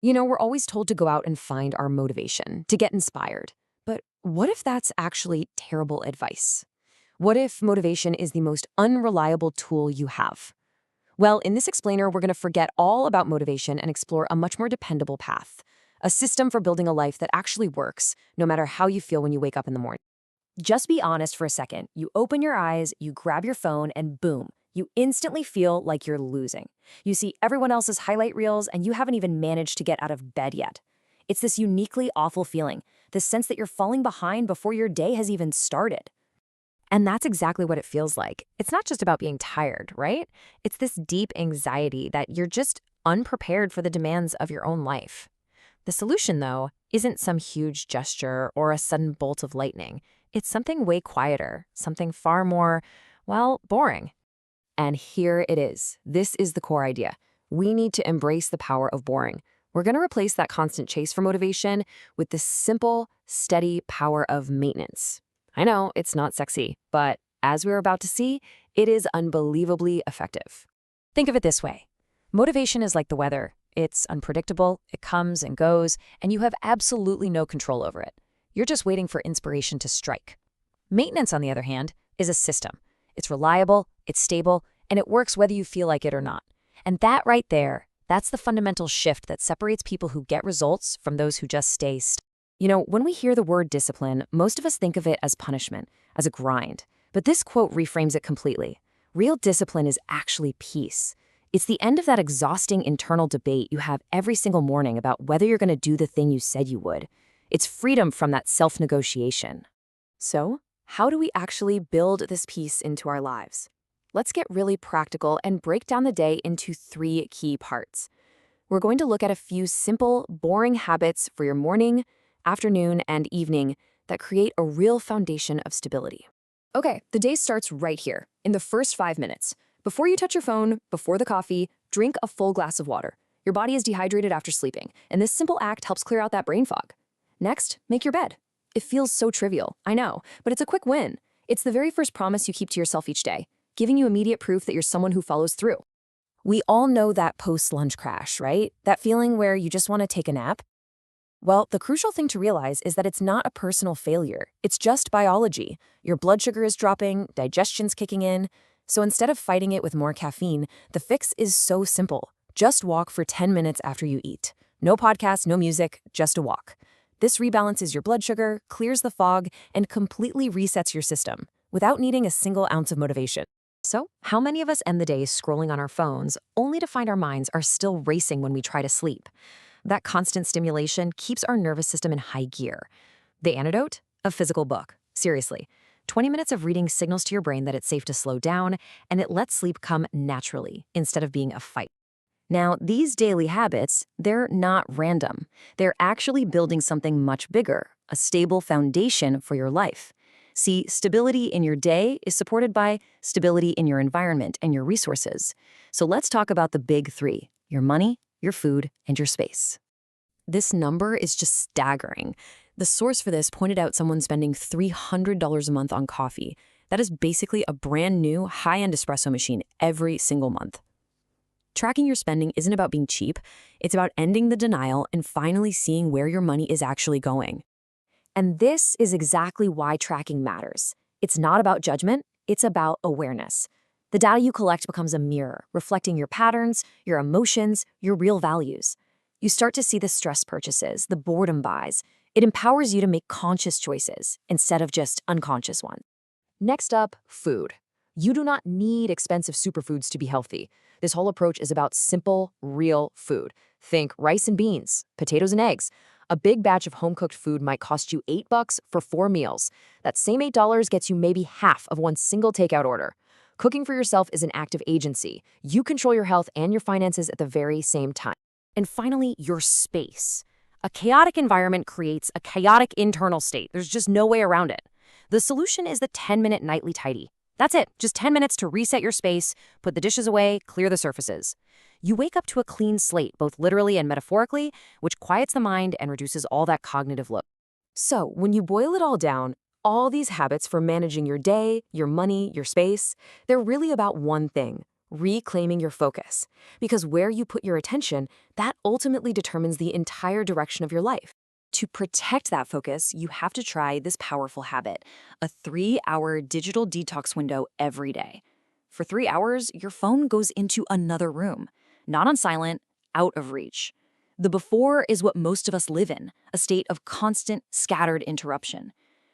We're always told to go out and find our motivation, to get inspired. But what if that's actually terrible advice? What if motivation is the most unreliable tool you have? Well, in this explainer, we're going to forget all about motivation and explore a much more dependable path, a system for building a life that actually works, no matter how you feel when you wake up in the morning. Just be honest for a second. You open your eyes, you grab your phone, and boom, you instantly feel like you're losing. You see everyone else's highlight reels, and you haven't even managed to get out of bed yet. It's this uniquely awful feeling, this sense that you're falling behind before your day has even started. And that's exactly what it feels like. It's not just about being tired, right? It's this deep anxiety that you're just unprepared for the demands of your own life. The solution, though, isn't some huge gesture or a sudden bolt of lightning. It's something way quieter, something far more, well, boring. And here it is. This is the core idea. We need to embrace the power of boring. We're going to replace that constant chase for motivation with this simple, steady power of maintenance. I know it's not sexy, but as we're about to see, it is unbelievably effective. Think of it this way. Motivation is like the weather. It's unpredictable, it comes and goes, and you have absolutely no control over it. You're just waiting for inspiration to strike. Maintenance, on the other hand, is a system. It's reliable, it's stable, and it works whether you feel like it or not. And that right there, that's the fundamental shift that separates people who get results from those who just stay stuck. When we hear the word discipline, most of us think of it as punishment, as a grind. But this quote reframes it completely. Real discipline is actually peace. It's the end of that exhausting internal debate you have every single morning about whether you're going to do the thing you said you would. It's freedom from that self-negotiation. So, how do we actually build this peace into our lives? Let's get really practical and break down the day into 3 key parts. We're going to look at a few simple, boring habits for your morning, afternoon, and evening that create a real foundation of stability. Okay, the day starts right here, in the first 5 minutes. Before you touch your phone, before the coffee, drink a full glass of water. Your body is dehydrated after sleeping, and this simple act helps clear out that brain fog. Next, make your bed. It feels so trivial, I know, but it's a quick win. It's the very first promise you keep to yourself each day, giving you immediate proof that you're someone who follows through. We all know that post-lunch crash, right? That feeling where you just want to take a nap? Well, the crucial thing to realize is that it's not a personal failure. It's just biology. Your blood sugar is dropping, digestion's kicking in. So instead of fighting it with more caffeine, the fix is so simple. Just walk for 10 minutes after you eat. No podcast, no music, just a walk. This rebalances your blood sugar, clears the fog, and completely resets your system without needing a single ounce of motivation. So, how many of us end the day scrolling on our phones only to find our minds are still racing when we try to sleep? That constant stimulation keeps our nervous system in high gear. The antidote? A physical book. Seriously. 20 minutes of reading signals to your brain that it's safe to slow down, and it lets sleep come naturally instead of being a fight. Now, these daily habits, they're not random. They're actually building something much bigger, a stable foundation for your life. See, stability in your day is supported by stability in your environment and your resources. So let's talk about the big 3, your money, your food, and your space. This number is just staggering. The source for this pointed out someone spending $300 a month on coffee. That is basically a brand new high-end espresso machine every single month. Tracking your spending isn't about being cheap. It's about ending the denial and finally seeing where your money is actually going. And this is exactly why tracking matters. It's not about judgment, it's about awareness. The data you collect becomes a mirror, reflecting your patterns, your emotions, your real values. You start to see the stress purchases, the boredom buys. It empowers you to make conscious choices instead of just unconscious ones. Next up, food. You do not need expensive superfoods to be healthy. This whole approach is about simple, real food. Think rice and beans, potatoes and eggs. A big batch of home-cooked food might cost you $8 for 4 meals. That same $8 gets you maybe half of one single takeout order. Cooking for yourself is an act of agency. You control your health and your finances at the very same time. And finally, your space. A chaotic environment creates a chaotic internal state. There's just no way around it. The solution is the 10-minute nightly tidy. That's it, just 10 minutes to reset your space, put the dishes away, clear the surfaces. You wake up to a clean slate, both literally and metaphorically, which quiets the mind and reduces all that cognitive load. So, when you boil it all down, all these habits for managing your day, your money, your space, they're really about one thing: reclaiming your focus. Because where you put your attention, that ultimately determines the entire direction of your life. To protect that focus, you have to try this powerful habit, a 3-hour digital detox window every day. For 3 hours, your phone goes into another room, not on silent, out of reach. The before is what most of us live in, a state of constant, scattered interruption.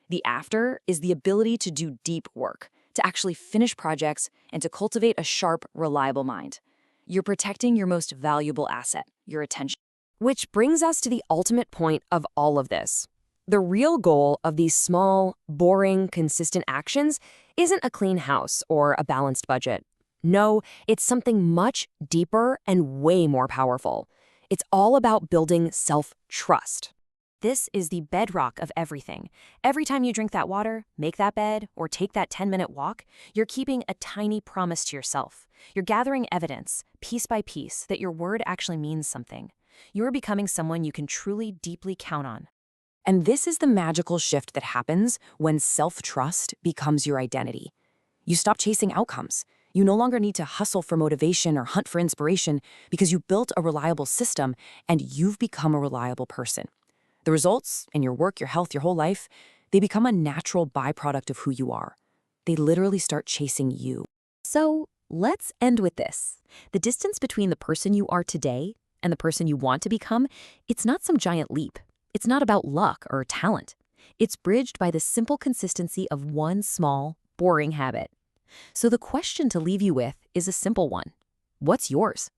The after is the ability to do deep work, to actually finish projects, and to cultivate a sharp, reliable mind. You're protecting your most valuable asset, your attention. Which brings us to the ultimate point of all of this. The real goal of these small, boring, consistent actions isn't a clean house or a balanced budget. No, it's something much deeper and way more powerful. It's all about building self-trust. This is the bedrock of everything. Every time you drink that water, make that bed, or take that 10-minute walk, you're keeping a tiny promise to yourself. You're gathering evidence, piece by piece, that your word actually means something. You're becoming someone you can truly, deeply count on. And this is the magical shift that happens when self-trust becomes your identity. You stop chasing outcomes. You no longer need to hustle for motivation or hunt for inspiration because you built a reliable system and you've become a reliable person. The results in your work, your health, your whole life, they become a natural byproduct of who you are. They literally start chasing you. So let's end with this. The distance between the person you are today and the person you want to become, it's not some giant leap. It's not about luck or talent. It's bridged by the simple consistency of one small, boring habit. So the question to leave you with is a simple one. What's yours?